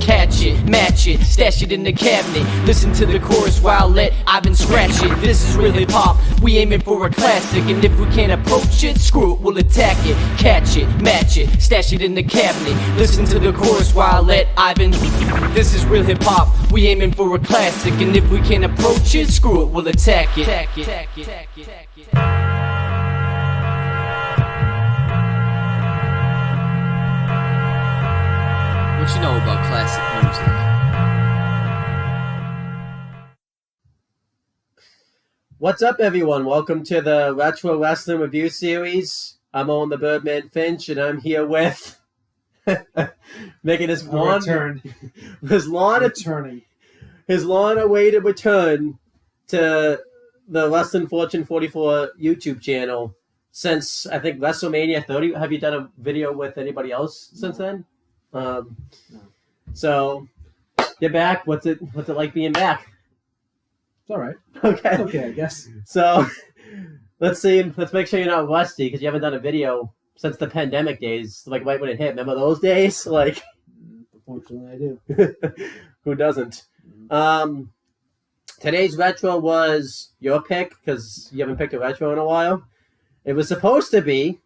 Catch it, match it, stash it in the cabinet. Listen to the chorus while let Ivan scratch it. This is real hip hop, we aiming for a classic. And if we can't approach it, screw it, we'll attack it. Catch it, match it, stash it in the cabinet. Listen to the chorus while let Ivan. This is real hip hop, we aiming for a classic. And if we can't approach it, screw it, we'll attack it. What you know about classic music? What's up, everyone? Welcome to the Retro Wrestling Review Series. I'm Owen the Birdman Finch, and I'm here with making his long-awaited return to the Wrestling Fortune 44 YouTube channel since, I think, WrestleMania 30. Have you done a video with anybody else since then? No. So you're back. What's it like being back? It's all right. Okay, I guess. So let's make sure you're not rusty because you haven't done a video since the pandemic days, like right when it hit. Remember those days? Like, unfortunately, I do. Who doesn't? Today's retro was your pick because you haven't picked a retro in a while. It was supposed to be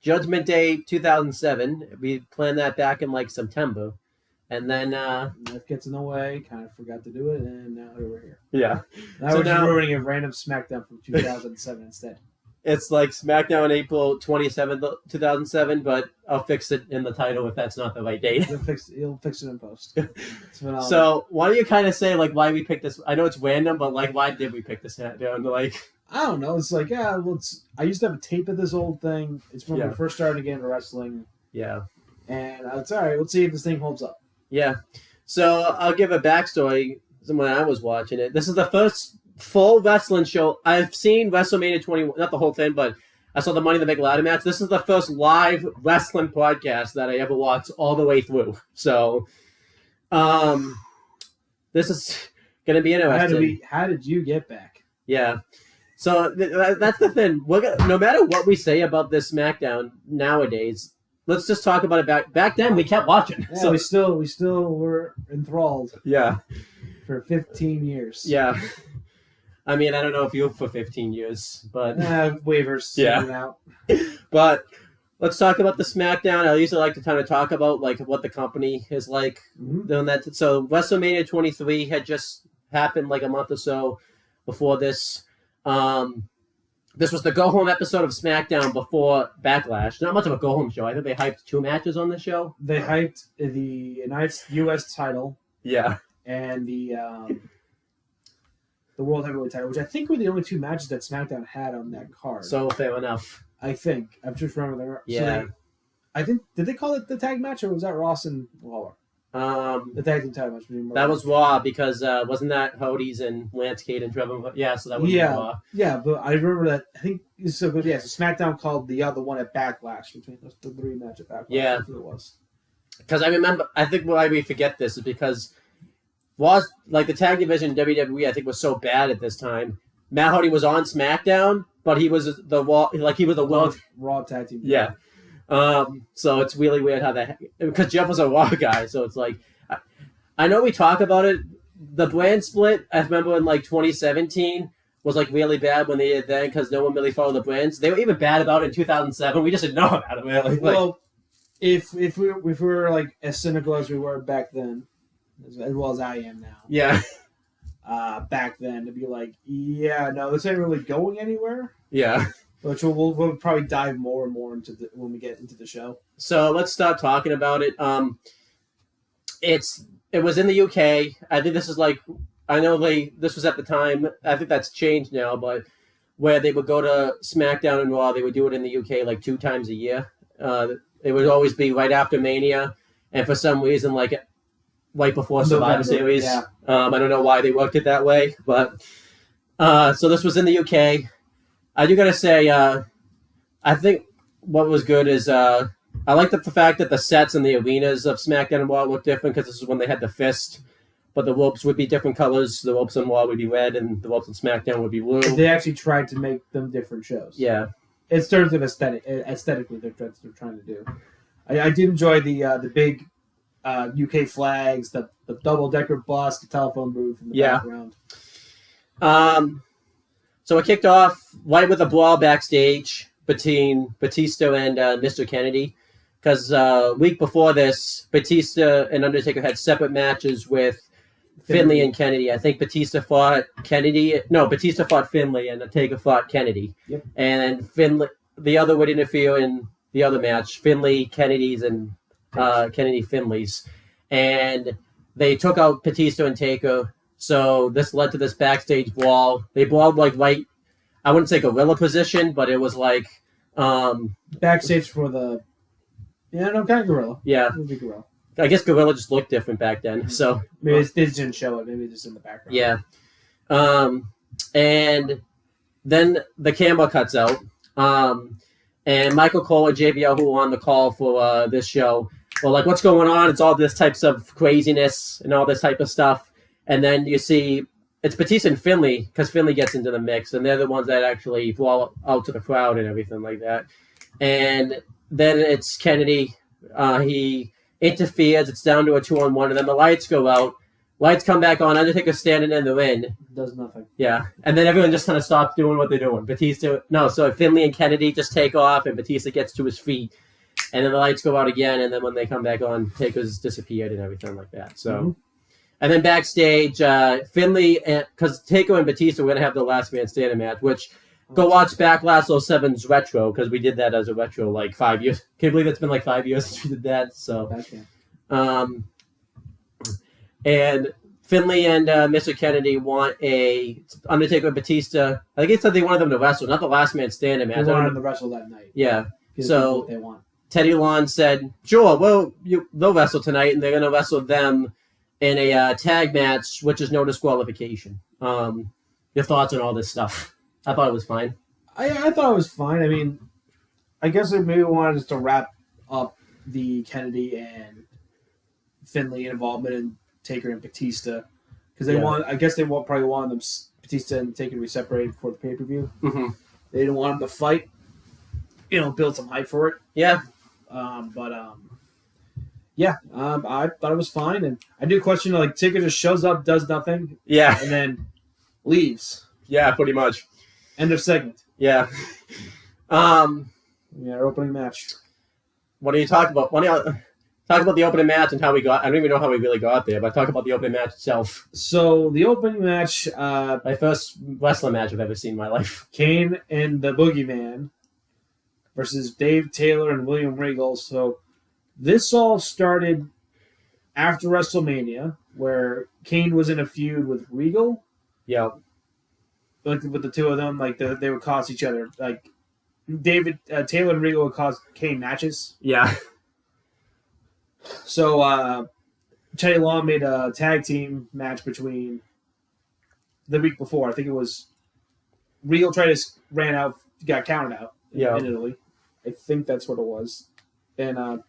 Judgment Day 2007. We planned that back in like September. And then life gets in the way, kind of forgot to do it, and now we're here. Yeah. Now we're just ruining a random SmackDown from 2007 instead. It's like SmackDown April 27th, 2007, but I'll fix it in the title if that's not the right date. You'll fix it in post. So why don't you kind of say like why we picked this? I know it's random, but like why did we pick this down? Like, I don't know. It's like, I used to have a tape of this old thing. It's when we first started getting into wrestling. Yeah. And it's all right. Let's see if this thing holds up. Yeah. So I'll give a backstory when I was watching it. This is the first full wrestling show. I've seen WrestleMania 21, not the whole thing, but I saw the Money in the Bank ladder match. This is the first live wrestling podcast that I ever watched all the way through. So this is going to be interesting. How did you get back? Yeah. So that's the thing. No matter what we say about this SmackDown nowadays, let's just talk about it back then. We kept watching. Yeah, so we still were enthralled. Yeah. For 15 years. Yeah. I mean, I don't know if you for 15 years, but waivers. Yeah. But let's talk about the SmackDown. I usually like to kind of talk about like what the company is like doing that. So WrestleMania 23 had just happened like a month or so before this. This was the go-home episode of SmackDown before Backlash. Not much of a go-home show. I think they hyped 2 matches on the show. They hyped the U.S. title. Yeah. And the World Heavyweight title, which I think were the only 2 matches that SmackDown had on that card. So fair enough. I think. I'm just remembering. Yeah. So I think, did they call it the tag match, or was that Ross and Lawler? The tag team title match. That was Raw because wasn't that Hody's and Lance Cade and Trevor? Yeah, so that was Raw. Yeah, but I remember that. I think so. But yeah, so SmackDown called the other one at Backlash between the 3 match at Backlash. Yeah, that's what it was. Because I remember. I think why we forget this is because was like the tag division WWE. I think was so bad at this time. Matt Hardy was on SmackDown, but he was the Raw tag team. Yeah. So it's really weird how that, because Jeff was a Raw guy, so it's like, I know we talk about it, the brand split, I remember in like 2017 was like really bad when they did that because no one really followed the brands. They were even bad about it in 2007, we just didn't know about it really. Well, if we were like as cynical as we were back then, as well as I am now. Yeah. Back then to be like, yeah, no, this ain't really going anywhere. Yeah. Which we'll probably dive more and more into when we get into the show. So let's start talking about it. It was in the UK. I think this is like, I know this was at the time. I think that's changed now, but where they would go to SmackDown and Raw, they would do it in the UK like 2 times a year. it would always be right after Mania, and for some reason, like right before Survivor Series. Yeah. I don't know why they worked it that way, but so this was in the UK. I do gotta say, I think what was good is I like the fact that the sets and the arenas of SmackDown and Raw look different because this is when they had the fist, but the ropes would be different colors. The ropes on Raw would be red, and the ropes on SmackDown would be blue. They actually tried to make them different shows. Yeah, it's terms of aesthetically, they're trying to do. I did enjoy the big UK flags, the double-decker bus, the telephone booth in the background. So it kicked off right with a brawl backstage between Batista and Mr. Kennedy, because week before this, Batista and Undertaker had separate matches with Finlay and Kennedy. I think Batista fought Kennedy. No, Batista fought Finlay, and Undertaker fought Kennedy. Yep. And Finlay, the other would interfere in the other match, Finlay, Kennedy's, and Kennedy, Finlay's. And they took out Batista and Taker, so this led to this backstage brawl. They brawled like right, I wouldn't say gorilla position, but it was like... backstage for the... Yeah, no, kind of gorilla. Yeah. It would be gorilla. I guess gorilla just looked different back then, so... Maybe they didn't show it, maybe just in the background. Yeah. And then the camera cuts out, and Michael Cole and JBL, who were on the call for this show, were like, what's going on? It's all this types of craziness and all this type of stuff. And then you see it's Batista and Finlay, because Finlay gets into the mix, and they're the ones that actually brawl out to the crowd and everything like that. And then it's Kennedy. He interferes. It's down to a 2-on-1, and then the lights go out. Lights come back on. Undertaker standing in the ring. Does nothing. Yeah. And then everyone just kind of stops doing what they're doing. So Finlay and Kennedy just take off, and Batista gets to his feet. And then the lights go out again, and then when they come back on, Taker's disappeared and everything like that. So, And then backstage, Finlay, because Taker and Batista were going to have the last man standing match, which go watch Backlash 07's retro, because we did that as a retro like 5 years. Can't believe it's been like 5 years since we did that. So, and Finlay and Mr. Kennedy want a Undertaker and Batista. I think it said they wanted them to wrestle, not the last man standing match. They wanted them to wrestle that night. Yeah. So what they want. Teddy Long said, sure, well, they'll wrestle tonight, and they're going to wrestle them in a tag match, which is no disqualification. Your thoughts on all this stuff? I thought it was fine. I thought it was fine. I mean, I guess they maybe wanted us to wrap up the Kennedy and Finlay involvement in Taker and Batista, because I guess they probably wanted them Batista and Taker to be separated before the pay-per-view. Mm-hmm. They didn't want them to fight. Build some hype for it. Yeah. I thought it was fine, and I do question Taker just shows up, does nothing, Yeah. and then leaves. Yeah, pretty much. End of segment. Yeah. Our opening match. What do you talk about? Talk about the opening match and how we got. I don't even know how we really got there, but talk about the opening match itself. So the opening match, my first wrestling match I've ever seen in my life. Kane and the Boogeyman versus Dave Taylor and William Regal. So this all started after WrestleMania, where Kane was in a feud with Regal. Yeah. With the two of them, they would cost each other. Taylor and Regal would cost Kane matches. Yeah. So Teddy Long made a tag team match between the week before. I think it was Regal got counted out in Italy. I think that's what it was. And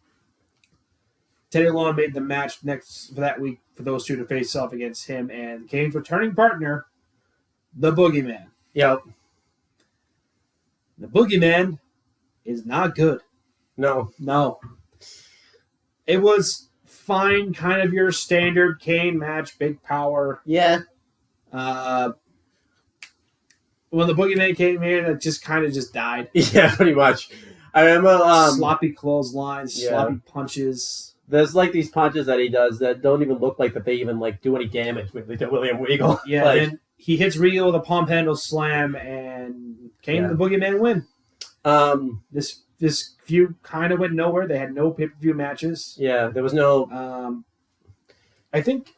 Teddy Long made the match next for that week for those two to face off against him and Kane's returning partner, the Boogeyman. Yep. The Boogeyman is not good. No. It was fine, kind of your standard Kane match, big power. Yeah. When the Boogeyman came in, it just kind of died. Yeah, pretty much. I remember sloppy clotheslines, sloppy punches. There's these punches that he does that don't even look like that they even do any damage with William Regal. Yeah, then he hits Regal with a pump handle slam, and Kane and the Boogeyman win. This feud kind of went nowhere. They had no pay-per-view matches. Yeah, there was no... I think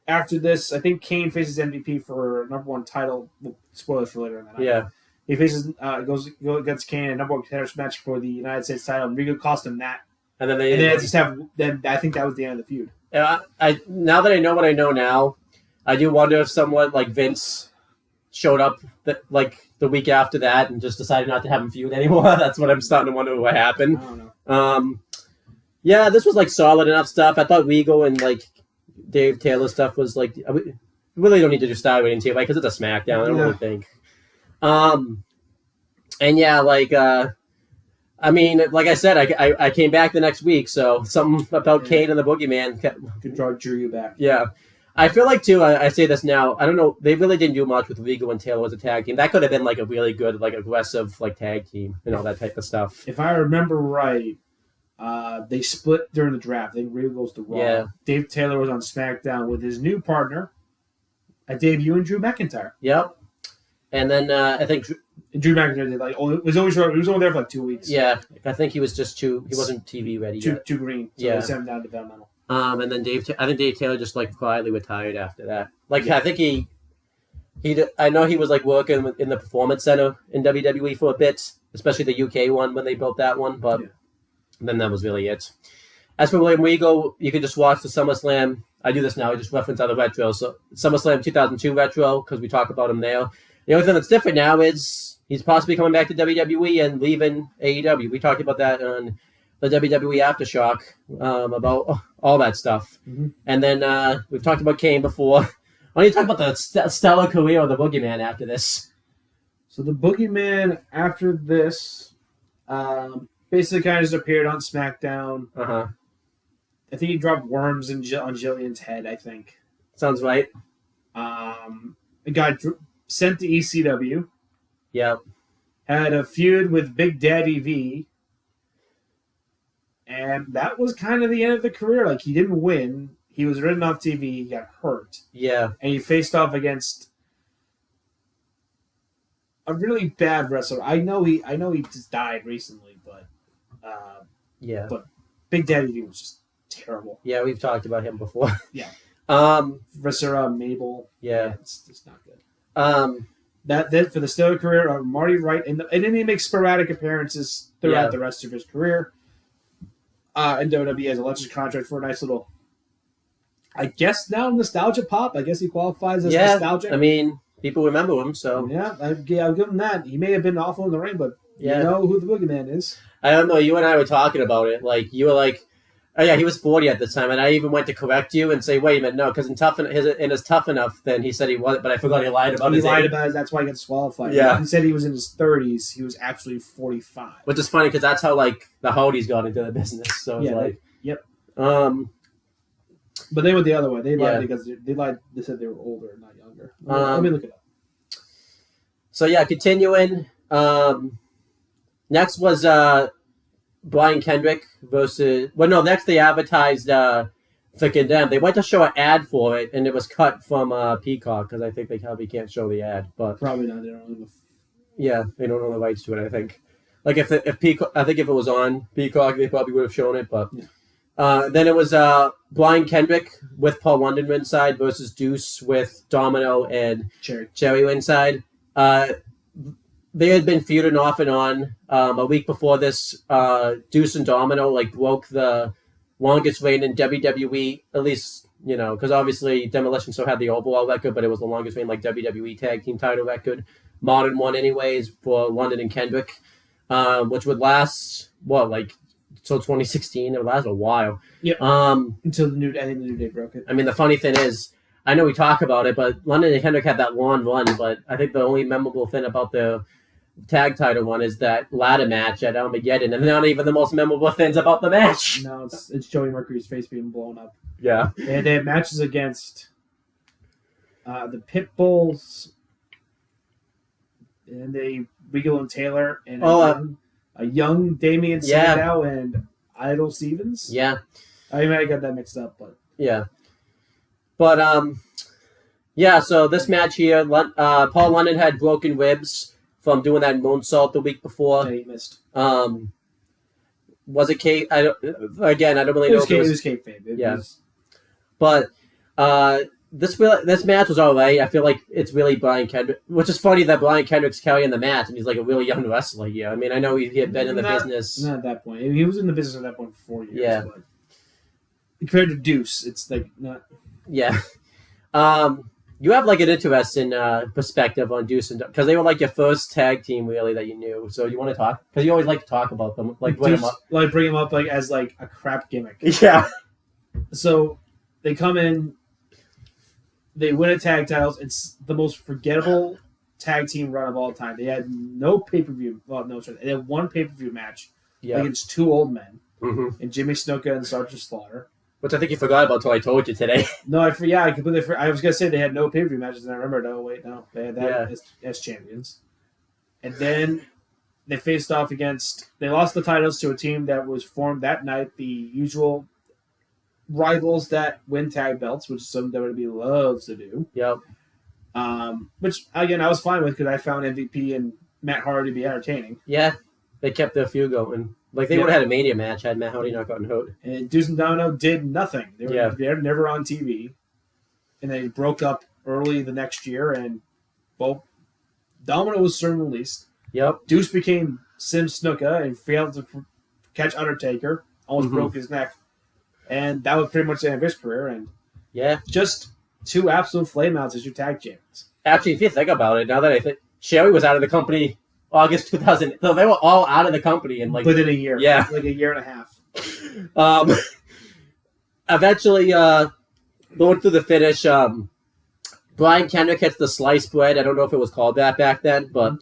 after this, Kane faces MVP for #1 title. Well, spoilers for later in the night. Yeah. He faces goes against Kane in a number one contenders match for the United States title, and Regal cost him that. And then then I think that was the end of the feud. I now that I know what I know now, I do wonder if someone like Vince showed up the week after that and just decided not to have him feud anymore. That's what I'm starting to wonder what happened. I don't know. Yeah, this was like solid enough stuff. I thought Regal and like Dave Taylor stuff was like. We really don't need to do Star Ratings here, right? Because it's a SmackDown. I don't really think. And yeah, like, I mean, like I said, I came back the next week, so something about Kane and the Boogeyman drew you back. Yeah. I feel like, too, I say this now, I don't know, they really didn't do much with Regal and Taylor as a tag team. That could have been, like, a really good, like, aggressive, like, tag team, and all that type of stuff. If I remember right, they split during the draft. I think Regal goes to Raw. Yeah. Dave Taylor was on SmackDown with his new partner, a debut in Drew McIntyre. Yep. And then I think Drew McIntyre did was only short. He was only there for like 2 weeks. Yeah, I think he was just he wasn't TV ready yet. Too green. So they sent him down to developmental. And then I think Dave Taylor just like quietly retired after that. Like I think he I know he was like working in the Performance Center in WWE for a bit, especially the UK one when they built that one. But then that was really it. As for William Regal, you can just watch the SummerSlam. I do this now. I just reference other retros. So SummerSlam 2002 retro because we talk about him there. The only thing that's different now is he's possibly coming back to WWE and leaving AEW. We talked about that on the WWE Aftershock about all that stuff. Mm-hmm. And then we've talked about Kane before. Why don't you talk about the stellar career of the Boogeyman after this? So the Boogeyman after this basically kind of just appeared on SmackDown. Uh-huh. I think he dropped worms on Jillian's head, I think. Sounds right. It got sent to ECW. Yep. Had a feud with Big Daddy V. And that was kind of the end of the career. Like, he didn't win. He was written off TV. He got hurt. Yeah. And he faced off against a really bad wrestler. I know he just died recently, but yeah. But Big Daddy V was just terrible. Yeah, we've talked about him before. Yeah. Viscera, Mabel. Yeah. It's not good. That for the stellar career of Marty Wright, and then he makes sporadic appearances throughout the rest of his career. And WWE has a legend contract for a nice little, I guess now nostalgia pop. I guess he qualifies as nostalgic. I mean, people remember him, so yeah, I'll give him that. He may have been awful in the ring, but you know who the Boogeyman is. I don't know. You and I were talking about it. Like you were like, oh yeah, he was 40 at the time, and I even went to correct you and say, wait a minute, no, because in his Tough Enough, then he said he wasn't, but I forgot he lied about it. He lied about it. That's why he got disqualified. Yeah, he said he was in his 30s. He was actually 45. Which is funny because that's how like the Howdies got into the business. So it's like, yep. But they went the other way. They lied because they lied. They said they were older, not younger. Let me look it up. So yeah, continuing. Next was Brian Kendrick versus. Well, no. Next they advertised Thick and Them. They went to show an ad for it, and it was cut from Peacock because I think they probably can't show the ad. But probably not. They don't. Yeah, they don't own the rights to it. I think. Like if Peacock, I think if it was on Peacock, they probably would have shown it. But then it was Brian Kendrick with Paul London ringside versus Deuce with Domino and Cherry ringside. They had been feuding off and on. A week before this, Deuce and Domino like broke the longest reign in WWE, at least, you know, because obviously Demolition still had the overall record, but it was the longest reign like WWE tag team title record. Modern one anyways for London and Kendrick, which would last, till 2016. It would last a while. Yeah. Until the New Day broke it. I mean, the funny thing is, I know we talk about it, but London and Kendrick had that long run, but I think the only memorable thing about the tag title one is that ladder match at Armageddon, and not even the most memorable things about the match. No, it's Joey Mercury's face being blown up. Yeah. They had matches against the Pitbulls, and Regal and Taylor, and a young Damian Sandow and Idol Stevens. Yeah. I might have got that mixed up, but yeah. But so this match here, Paul London had broken ribs from doing that moonsault the week before. Yeah, he missed. Was it Kate? I don't really know. It was kayfabe. But this match was alright. I feel like it's really Brian Kendrick, which is funny that Brian Kendrick's carrying the match, and he's like a really young wrestler here. I mean, I know he had been in the business. Not at that point. He was in the business at that point for 4 years. Yeah. But compared to Deuce, it's like not. Yeah. You have like an interesting perspective on Deuce and because they were like your first tag team really that you knew. So you want to talk because you always like to talk about them, like bring them up, like bring them up like as like a crap gimmick. Yeah. So they come in, they win a tag titles. It's the most forgettable tag team run of all time. They had no pay-per-view. Well, no, sorry. They had one pay-per-view match against two old men, and Jimmy Snuka and Sergeant Slaughter. Which I think you forgot about until I told you today. No, I forgot. I completely forgot. I was going to say they had no pay-per-view matches, and I remembered, oh, wait, no. They had that as champions. And then they faced off against... They lost the titles to a team that was formed that night, the usual rivals that win tag belts, which is something WWE loves to do. Yep. Which, again, I was fine with because I found MVP and Matt Hardy to be entertaining. Yeah, they kept their feud going. Like, they would have had a Mania match had Matt Hardy not gotten hurt. And Deuce and Domino did nothing. They were never on TV. And they broke up early the next year, and both Domino was soon released. Yep. Deuce became Sim Snuka and failed to catch Undertaker, almost broke his neck. And that was pretty much the end of his career. And just two absolute flameouts as your tag champions. Actually, if you think about it, now that I think Sherry was out of the company August 2000. So they were all out of the company in like within a year. Yeah, like a year and a half. Eventually, going through the finish, Brian Kendrick hits the sliced bread. I don't know if it was called that back then, but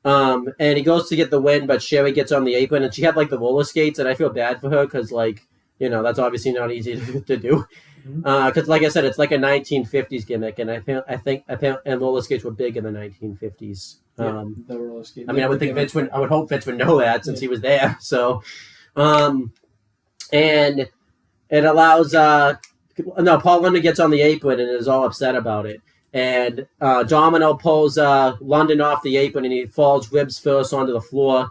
and he goes to get the win, but Sherry gets on the apron, and she had like the roller skates, and I feel bad for her because like that's obviously not easy to do. Because, like I said, it's like a 1950s gimmick, and I think and roller skates were big in the 1950s. The roller skate. I mean, I would think Vince would. I would hope Vince would know that since he was there. So, and it allows. Paul London gets on the apron and is all upset about it. And Domino pulls London off the apron, and he falls ribs first onto the floor.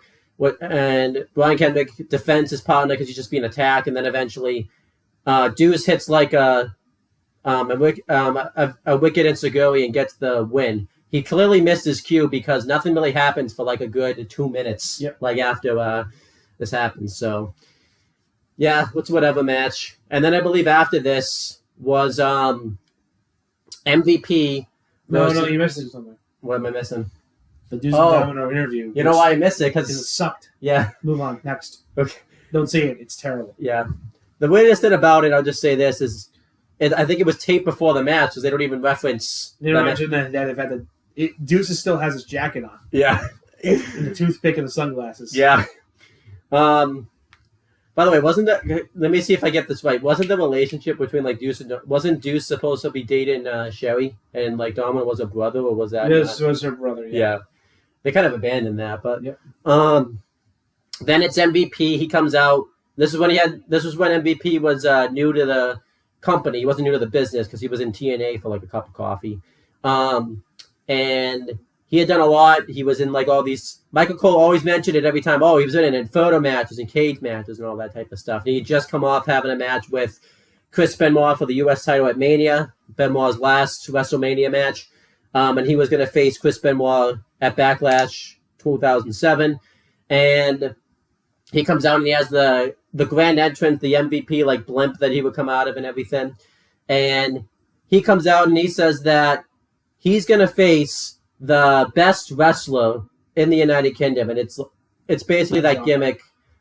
And Brian Kendrick defends his partner because he's just being attacked, and then eventually. Deuce hits like a wicked enziguri and gets the win. He clearly missed his cue because nothing really happens for like a good 2 minutes. Yep. Like after this happens. So yeah, it's whatever match. And then I believe after this was MVP. No, you missed something. What am I missing? The Deuce and Domino interview. You know why I missed it? Because it sucked. Yeah. Move on. Next. Okay. Don't say it. It's terrible. Yeah. The weirdest thing about it, I'll just say this, is I think it was taped before the match because they don't even reference... They don't mention that in fact Deuce still has his jacket on. Yeah. And the toothpick and the sunglasses. Yeah. By the way, let me see if I get this right. Wasn't the relationship between like Deuce and... Wasn't Deuce supposed to be dating Sherry and like Domino was a brother, or was that... This was her brother, yeah. They kind of abandoned that, but... Yep. Then it's MVP. He comes out. This was when MVP was new to the company. He wasn't new to the business because he was in TNA for like a cup of coffee. And he had done a lot. He was in like all these... Michael Cole always mentioned it every time. Oh, he was in Inferno matches and cage matches and all that type of stuff. And he had just come off having a match with Chris Benoit for the U.S. title at Mania. Benoit's last WrestleMania match. And he was going to face Chris Benoit at Backlash 2007. And he comes out and he has the grand entrance, the MVP like blimp that he would come out of and everything. And he comes out and he says that he's going to face the best wrestler in the United Kingdom. And it's basically that gimmick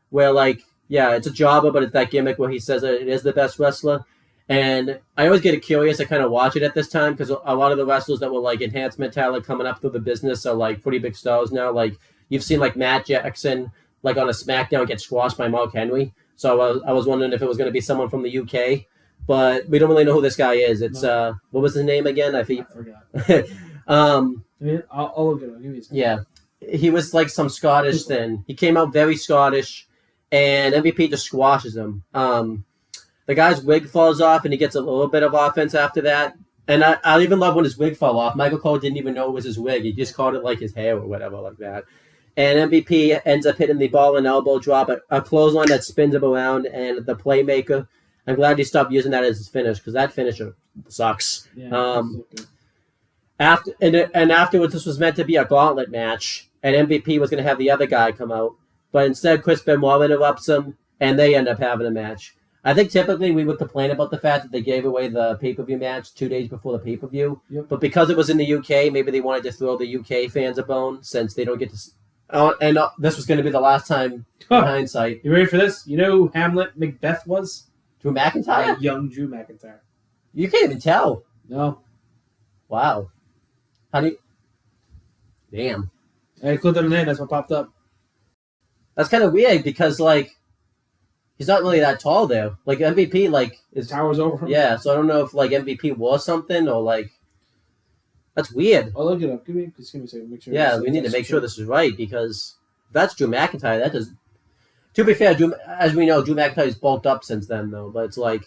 where like, yeah, it's a jobber, but it's that gimmick where he says that it is the best wrestler. And I always get curious. I kind of watch it at this time because a lot of the wrestlers that were like enhancement talent coming up through the business are like pretty big stars now. Like you've seen like Matt Jackson like on a SmackDown get squashed by Mark Henry. So I was wondering if it was going to be someone from the UK, but we don't really know who this guy is. It's what was his name again? I forgot. I'll look it up. Give me his name. Yeah, he was like some Scottish thing. He came out very Scottish, and MVP just squashes him. The guy's wig falls off, and he gets a little bit of offense after that. And I even love when his wig fell off. Michael Cole didn't even know it was his wig. He just called it like his hair or whatever like that. And MVP ends up hitting the ball and elbow drop, a clothesline that spins him around, and the playmaker. I'm glad he stopped using that as his finish because that finisher sucks. Yeah, Afterwards, this was meant to be a gauntlet match, and MVP was going to have the other guy come out, but instead Chris Benoit interrupts him, and they end up having a match. I think typically we would complain about the fact that they gave away the pay-per-view match 2 days before the pay-per-view, but because it was in the UK, maybe they wanted to throw the UK fans a bone since they don't get to. This was going to be the last time. In hindsight, you ready for this? You know who Hamlet Macbeth was? Drew McIntyre. Young Drew McIntyre. You can't even tell. No. Wow. How do you? Damn. I clicked on the name. That's what popped up. That's kind of weird because he's not really that tall there. Like MVP is towers over him. Yeah, so I don't know if MVP was something or that's weird. I'll look it up. Just give me a second. Make sure. Yeah, we need to make sure this is right because that's Drew McIntyre. That does. To be fair, as we know, Drew McIntyre's bulked up since then, though. But it's you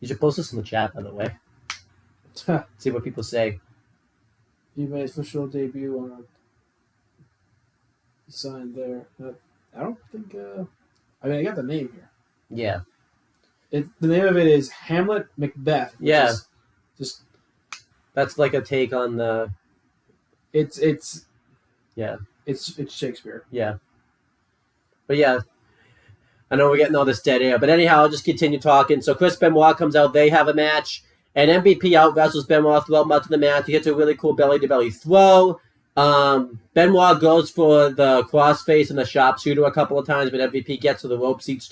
should post this in the chat, by the way. See what people say. He made his official debut on a sign there. I don't think. I got the name here. Yeah. The name of it is Hamlet Macbeth. Yeah. Just that's like a take on the. It's. Yeah. It's Shakespeare. Yeah. But yeah. I know we're getting all this dead air, but anyhow, I'll just continue talking. So Chris Benoit comes out, they have a match, and MVP out wrestles Benoit throughout much of the match. He hits a really cool belly-to-belly throw. Benoit goes for the crossface and the sharpshooter a couple of times, but MVP gets to the rope each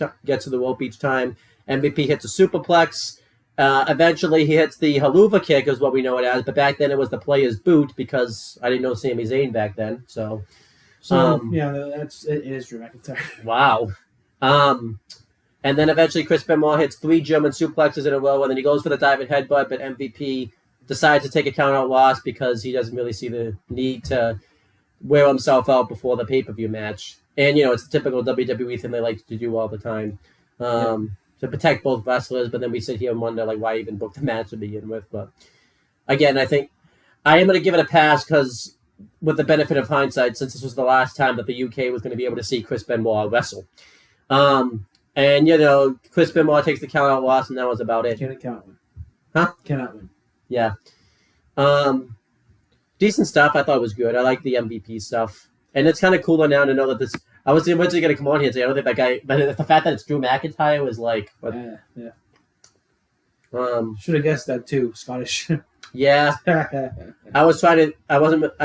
time. MVP hits a superplex. Eventually, he hits the haluva kick, is what we know it as, but back then it was the player's boot because I didn't know Sami Zayn back then. So it is Drew McIntyre. Wow. And then eventually Chris Benoit hits 3 German suplexes in a row, and then he goes for the diving headbutt, but MVP decides to take a count-out loss because he doesn't really see the need to wear himself out before the pay-per-view match. And, it's the typical WWE thing they like to do all the time to protect both wrestlers, but then we sit here and wonder why even book the match to begin with. But, again, I think I am going to give it a pass because with the benefit of hindsight, since this was the last time that the UK was going to be able to see Chris Benoit wrestle. And, Chris Benoit takes the count-out loss, and that was about it. Cannot win. Huh? Cannot win. Yeah. Decent stuff. I thought it was good. I like the MVP stuff. And it's kind of cooler now to know that this... I was originally going to come on here and say, I don't think that guy... But the fact that it's Drew McIntyre was Yeah. Should have guessed that, too. Scottish. Yeah. I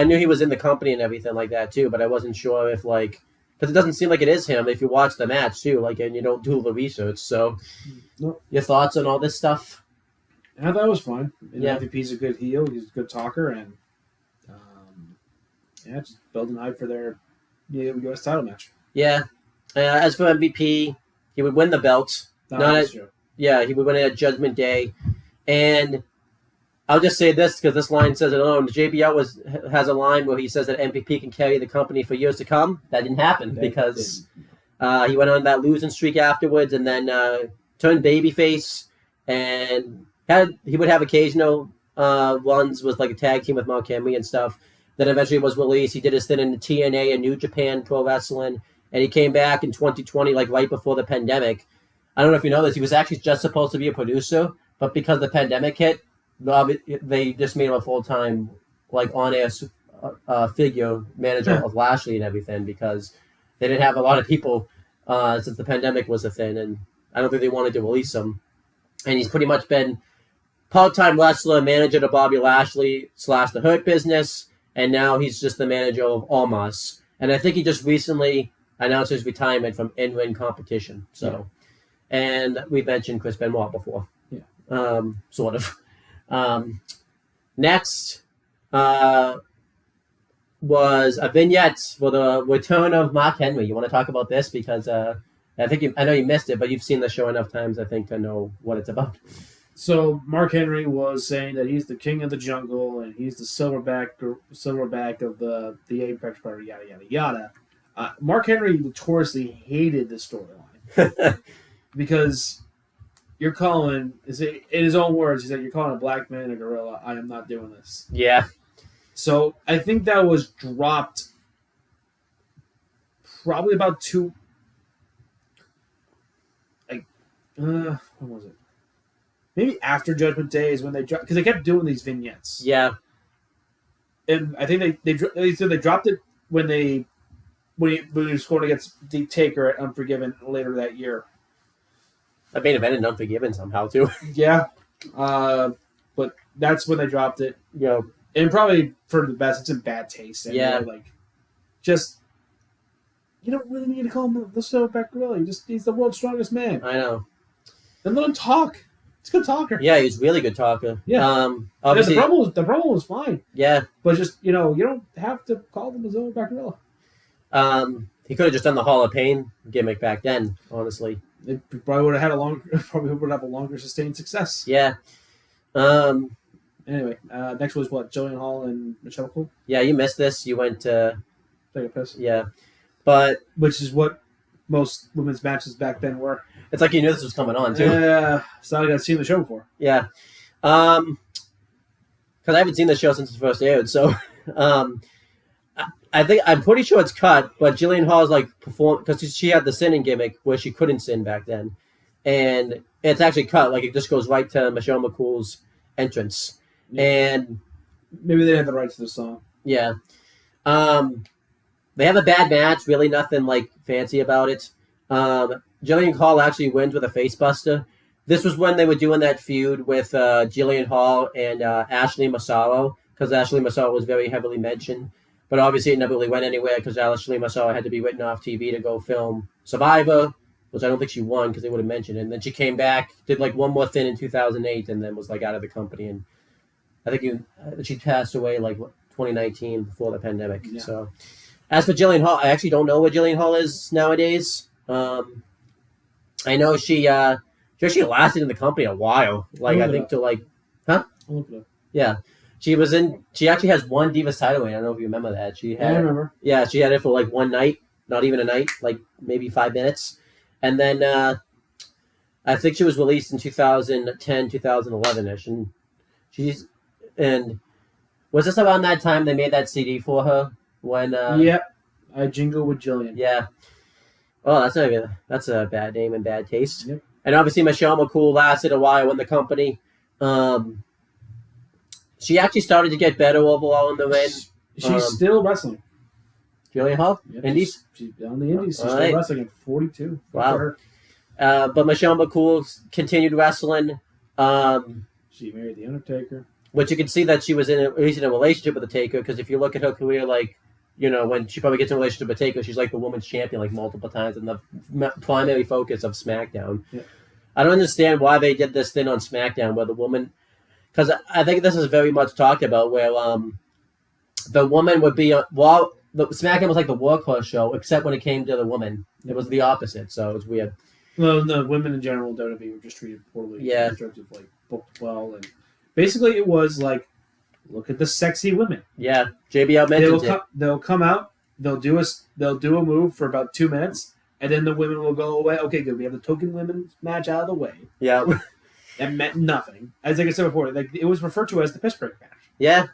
knew he was in the company and everything like that, too, but I wasn't sure if, because it doesn't seem like it is him if you watch the match, too, and you don't do the research. So, Your thoughts on all this stuff? I thought it was fun. Yeah. MVP's a good heel. He's a good talker, and just building hype for their U.S. title match. Yeah. As for MVP, he would win the belt. He would win it at Judgment Day. And I'll just say this because this line says it alone. JBL has a line where he says that MVP can carry the company for years to come. That didn't happen because he went on that losing streak afterwards and then turned babyface. And he would have occasional runs with a tag team with Mark Henry and stuff. Then eventually was released. He did his thing in TNA and New Japan Pro Wrestling. And he came back in 2020, right before the pandemic. I don't know if you know this. He was actually just supposed to be a producer. But because the pandemic hit, they just made him a full-time, on-air figure manager of Lashley and everything because they didn't have a lot of people since the pandemic was a thing. And I don't think they wanted to release him. And he's pretty much been part-time wrestler, manager to Bobby Lashley / the Hurt Business. And now he's just the manager of Almas. And I think he just recently announced his retirement from in-ring competition. So, and we've mentioned Chris Benoit before. Yeah. Sort of. Next was a vignette for the return of Mark Henry. You want to talk about this? Because I know you missed it, but you've seen the show enough times, I think, to know what it's about. So Mark Henry was saying that he's the king of the jungle and he's the silverback of the Apex Party, yada yada yada. Mark Henry notoriously hated this storyline because you're calling, in his own words, he said, "You're calling a black man a gorilla. I am not doing this." Yeah. So I think that was dropped probably about When was it? Maybe after Judgment Day is when they dropped, because they kept doing these vignettes. Yeah. And I think they said they dropped it when he was going against the Taker at Unforgiven later that year. I main event in Unforgiven somehow too. Yeah, but that's when they dropped it. Yeah. And probably for the best. It's in bad taste. And Yeah. like, just you don't really need to call him the Silverback Gorilla. He's the world's strongest man. I know. And let him talk. He's a good talker. Yeah, he's a really good talker. Yeah. Obviously, the promo was fine. Yeah. But just you don't have to call them the Silverback Gorilla. He could have just done the Hall of Pain gimmick back then. Honestly. It probably would have had a longer sustained success. Yeah. Anyway, next was what? Jillian Hall and Michelle McCool? Yeah, you missed this. You went to... Take a piss. Yeah. But... Which is what most women's matches back then were. It's like you knew this was coming on, too. Yeah. It's not like I've seen the show before. Yeah. Because I haven't seen the show since it first aired, so... I'm pretty sure it's cut, but Jillian Hall's like because she had the sinning gimmick where she couldn't sin back then, and it's actually cut. Like it just goes right to Michelle McCool's entrance, and maybe they have the rights to the song. Yeah, they have a bad match. Really, nothing like fancy about it. Jillian Hall actually wins with a facebuster. This was when they were doing that feud with Jillian Hall and Ashley Massaro, because Ashley Massaro was very heavily mentioned. But obviously it never really went anywhere because Ashley Massaro had to be written off TV to go film Survivor, which I don't think she won because they would have mentioned it. And then she came back, did like one more thing in 2008, and then was like out of the company. And I think she passed away like 2019 before the pandemic. Yeah. So as for Jillian Hall, I actually don't know where Jillian Hall is nowadays. I know she actually lasted in the company a while. Like I think to like, huh? Yeah. She actually has one Divas title reign. I don't know if you remember that. I remember. Yeah, she had it for like one night, not even a night, like maybe 5 minutes. And then I think she was released in 2010, 2011-ish. And was this around that time they made that CD for her? When Yep. I Jingle with Jillian. Yeah. Oh, that's a bad name and bad taste. Yep. And obviously Michelle McCool lasted a while in the company. She actually started to get better overall in the ring. She's still wrestling. Jillian Hall? Yep, Indies? She's on the Indies. She's still wrestling at 42. Wow. But Michelle McCool continued wrestling. She married The Undertaker. Which you can see that she was at least in a relationship with the Taker, because if you look at her career, like, when she probably gets in a relationship with Taker, she's like the women's champion like multiple times and the primary focus of SmackDown. Yeah. I don't understand why they did this thing on SmackDown where the woman... Because I think this is very much talked about where the woman would be... the SmackDown was like the workhorse show, except when it came to the woman. It was the opposite, so it was weird. Well, no, women in general in WWE were just treated poorly. Yeah. In terms of, like, booked well. And basically, it was like, look at the sexy women. Yeah, JBL mentioned it. They'll come out, they'll do a move for about 2 minutes, and then the women will go away. Okay, good. We have the token women's match out of the way. Yeah. That meant nothing. As like I said before, like it was referred to as the piss break match. Yeah.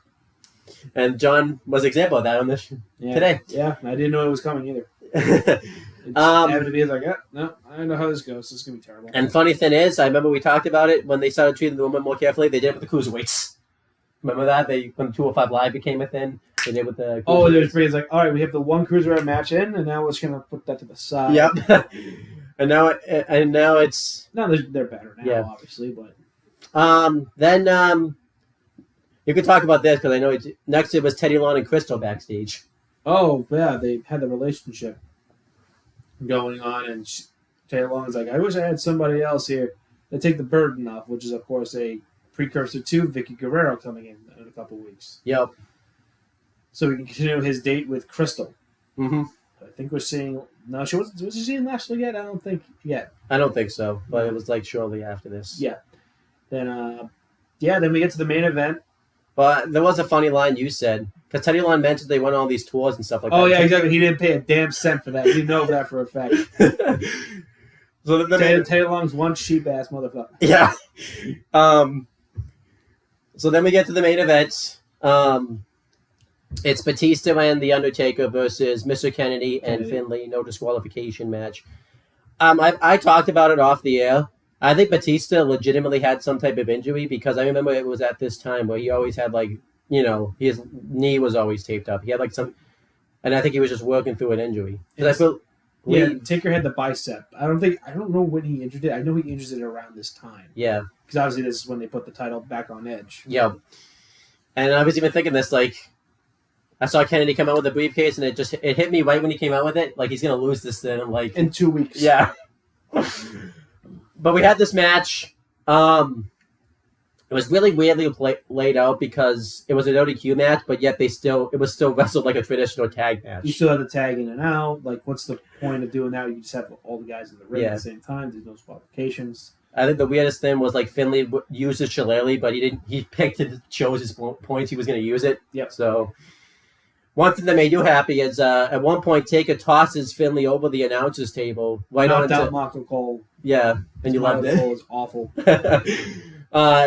And John was an example of that on this today. Yeah, I didn't know it was coming either. It happened to be like, no, I don't know how this goes. This is going to be terrible. And funny thing is, I remember we talked about it when they started treating the women more carefully. They did it with the cruiserweights. Remember that? When 205 Live became a thing, they did with the there's like, all right, we have the one cruiserweight match in, and now we're just going to put that to the side. Yep. And now it's... No, they're better now, obviously, but... Then you could talk about this, because I know next it was Teddy Long and Crystal backstage. Oh, yeah, they had the relationship going on, and Teddy Long's like, I wish I had somebody else here to take the burden off, which is, of course, a precursor to Vicky Guerrero coming in a couple of weeks. Yep. So we can continue his date with Crystal. Mm-hmm. I think we're seeing... No, was she seeing Lashley yet? I don't think yet. I don't think so, but it was like shortly after this. Yeah. Then we get to the main event. But there was a funny line you said, because Teddy Long mentioned they went on all these tours and stuff like that. Oh, yeah, exactly. He didn't pay a damn cent for that. You know that for a fact. So Teddy Long's one cheap-ass motherfucker. Yeah. So then we get to the main event. It's Batista and The Undertaker versus Mr. Kennedy and Finlay, no disqualification match. I talked about it off the air, I think Batista legitimately had some type of injury because I remember it was at this time where he always had his knee was always taped up. He had some, and I think he was just working through an injury. Because I feel. Taker had the bicep. I don't know when he injured it. I know he injured it around this time. Yeah. Because obviously this is when they put the title back on Edge. Yeah. And I was even thinking this, I saw Kennedy come out with a briefcase, and it hit me right when he came out with it. Like, he's going to lose this then. I'm like... In 2 weeks. Yeah. But we had this match. It was really weirdly laid out because it was an ODQ match, but yet it was still wrestled like a traditional tag match. You still have to tag in and out. Like, what's the point of doing that? You just have all the guys in the ring at the same time. There's no qualifications. I think the weirdest thing was Finlay used his shillelagh, but he picked and chose his points he was going to use it. Yep. So one thing that made you happy is at one point Taker tosses Finlay over the announcer's table. Knocked out Michael Cole. Yeah, and you loved it. Cole was awful.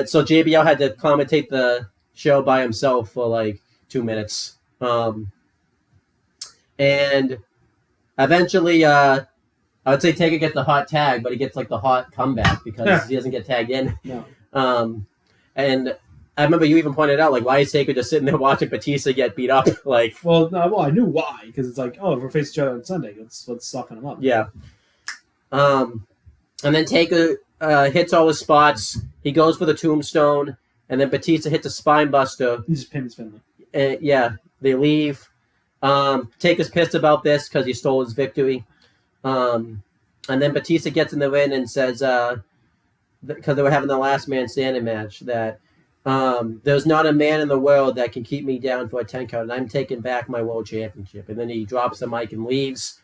So JBL had to commentate the show by himself for 2 minutes. And eventually, I would say Taker gets the hot tag, but he gets the hot comeback because he doesn't get tagged in. No. And I remember you even pointed out, why is Taker just sitting there watching Batista get beat up? Well, I knew why, because it's if we're facing each other on Sunday, let's soften him up. Yeah. And then Taker hits all his spots. He goes for the tombstone, and then Batista hits a spine buster. He just pins Finlay. They leave. Taker's pissed about this because he stole his victory. And then Batista gets in the ring and says, because they were having the last man standing match, that there's not a man in the world that can keep me down for a 10 count, and I'm taking back my world championship. And then he drops the mic and leaves.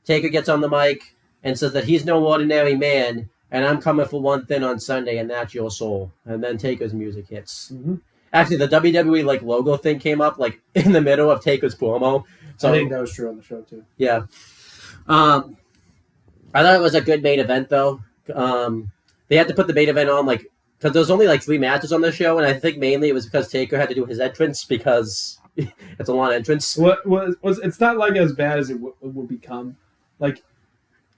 Taker gets on the mic and says that he's no ordinary man, and I'm coming for one thing on Sunday, and that's your soul. And then Taker's music hits. Mm-hmm. Actually, the WWE logo thing came up in the middle of Taker's promo. So I think that was true on the show too. Yeah. I thought it was a good main event though. They had to put the main event on because there was only 3 matches on the show, and I think mainly it was because Taker had to do his entrance because it's a long entrance. It's not as bad as it would become.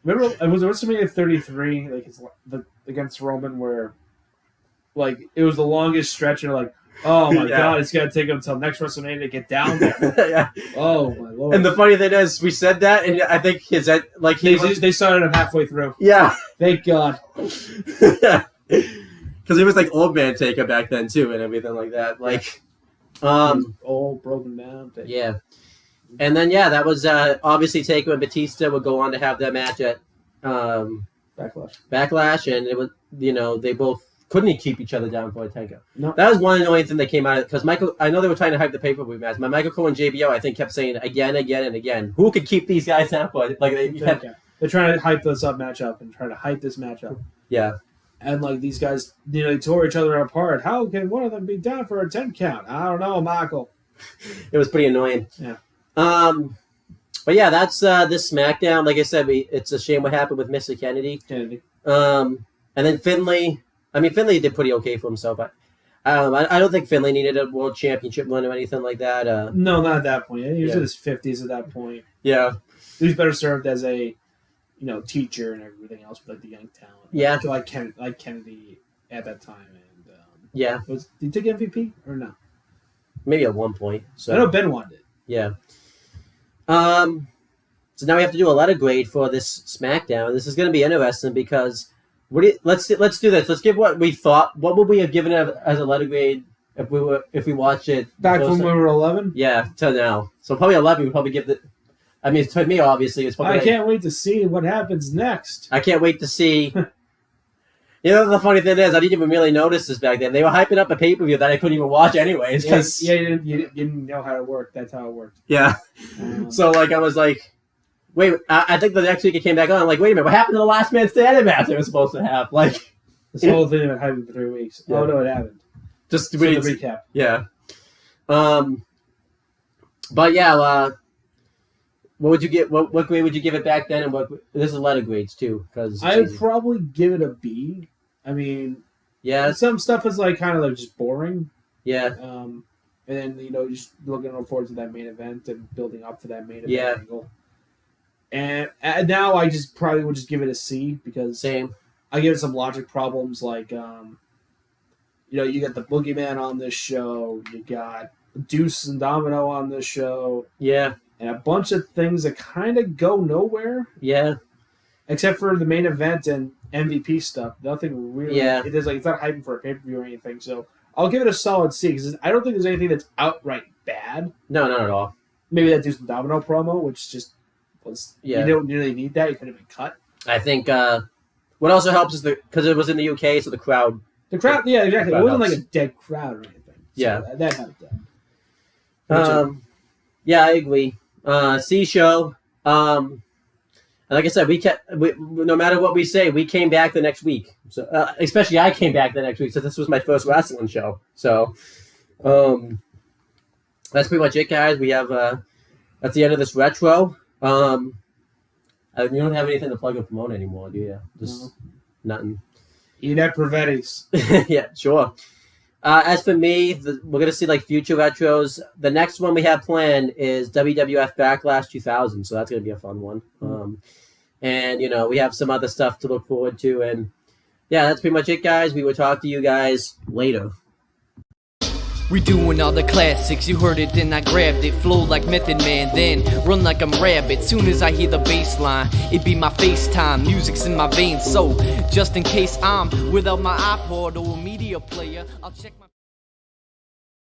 Remember, it was WrestleMania 33, against Roman, where it was the longest stretch, and oh my god, it's gonna take him until next WrestleMania to get down there. Yeah. Oh my lord! And the funny thing is, we said that, and I think they started him halfway through. Yeah. Thank God. Because he was old man Taker back then too, and everything like that. Old broken down. Yeah. And then that was obviously Taker and Batista would go on to have that match at Backlash, and it was they both couldn't keep each other down for a 10 count. No. That was one annoying thing that came out of it because I know they were trying to hype the pay-per-view match. Michael Cole and JBL I think kept saying again and again, who could keep these guys down for it? They're trying to hype this matchup and trying to hype this matchup. Yeah. And these guys, they tore each other apart. How can one of them be down for a 10 count? I don't know, Michael. It was pretty annoying. Yeah. But yeah, that's this SmackDown. Like I said, it's a shame what happened with Mr. Kennedy. And then Finlay. I mean, Finlay did pretty okay for himself. I don't think Finlay needed a world championship run or anything like that. No, not at that point. He was in his 50s at that point. Yeah. He was better served as a, teacher and everything else with the young talent. Yeah. Like Kennedy at that time. And yeah. Did he take MVP or no? Maybe at one point. So I know Ben wanted it. Yeah. So now we have to do a letter grade for this SmackDown. This is going to be interesting because let's do this. Let's give what we thought. What would we have given it as a letter grade if we watched it back when we were 11? Yeah, to now. So probably 11. We probably give it. I mean, to me, obviously, it's probably. I can't wait to see what happens next. I can't wait to see. The funny thing is, I didn't even really notice this back then. They were hyping up a pay-per-view that I couldn't even watch anyways. You didn't know how it worked. That's how it worked. Yeah. So, I was like, wait, I think the next week it came back on. I'm like, wait a minute, what happened to the last man standing match they were supposed to have? This whole thing had happened for 3 weeks. Yeah. Oh, no, it happened. Just the recap. Yeah. But, yeah, what would you get? What grade would you give it back then? And this is letter grades, too. I would probably give it a B. I mean, yeah, some stuff is kind of just boring. Yeah. And then just looking forward to that main event and building up to that main event angle. And now I just probably would just give it a C because same. I give it some logic problems, like you got the Boogeyman on this show, you got Deuce and Domino on this show, Yeah. and a bunch of things that kind of go nowhere. Yeah. Except for the main event and MVP stuff, nothing really. Yeah. It's not hyping for a pay per view or anything. So I'll give it a solid C because I don't think there's anything that's outright bad. No, not at all. Maybe that Deuce and Domino promo, which just was you don't really need that. You could have been cut. I think what also helps is because it was in the UK, so the crowd. Yeah, exactly. It wasn't helps. like a dead crowd or anything. So Yeah, that helped that. Yeah, I agree. C show. Like I said, no matter what we say, we came back the next week. So, especially I came back the next week. So this was my first wrestling show. So, that's pretty much it, guys. We have that's the end of this retro. You don't have anything to plug or promote anymore, do you? Just nothing. Eat at Pravetti's. Yeah, sure. As for me, we're gonna see like future retros. The next one we have planned is WWF Backlash 2000, so that's gonna be a fun one. And we have some other stuff to look forward to, and yeah, that's pretty much it, guys. We will talk to you guys later. We doing all the classics, you heard it, then I grabbed it. Flow like Method Man, then run like I'm Rabbit. Soon as I hear the bass line, it be my FaceTime. Music's in my veins, so just in case I'm without my iPod or a media player, I'll check my